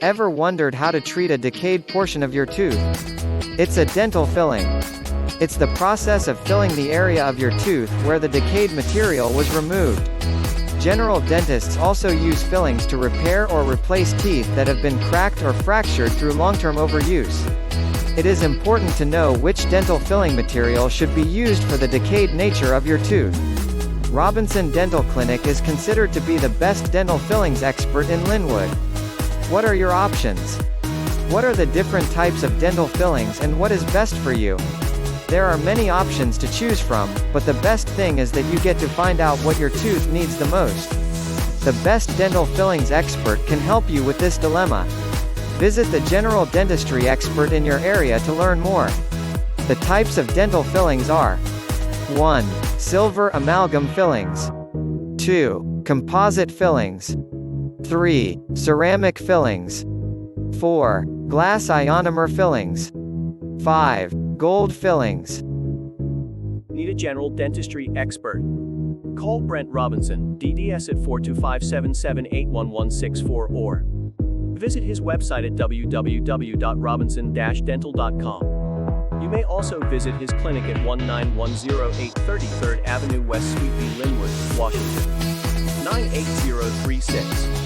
Ever wondered how to treat a decayed portion of your tooth? It's a dental filling. It's the process of filling the area of your tooth where the decayed material was removed. General dentists also use fillings to repair or replace teeth that have been cracked or fractured through long-term overuse. It is important to know which dental filling material should be used for the decayed nature of your tooth. Robinson Dental Clinic is considered to be the best dental fillings expert in Lynnwood. What are your options? What are the different types of dental fillings and what is best for you? There are many options to choose from, but the best thing is that you get to find out what your tooth needs the most. The best dental fillings expert can help you with this dilemma. Visit the General Dentistry Expert in your area to learn more. The types of dental fillings are: 1. Silver amalgam fillings. 2. Composite fillings. 3. Ceramic fillings. 4. Glass ionomer fillings. 5. Gold fillings. Need a general dentistry expert? Call Brent Robinson, DDS at 425-778-1164 or visit his website at www.robinson-dental.com. You may also visit his clinic at 19108 33rd Avenue West Suite B, Lynnwood, Washington, 98036.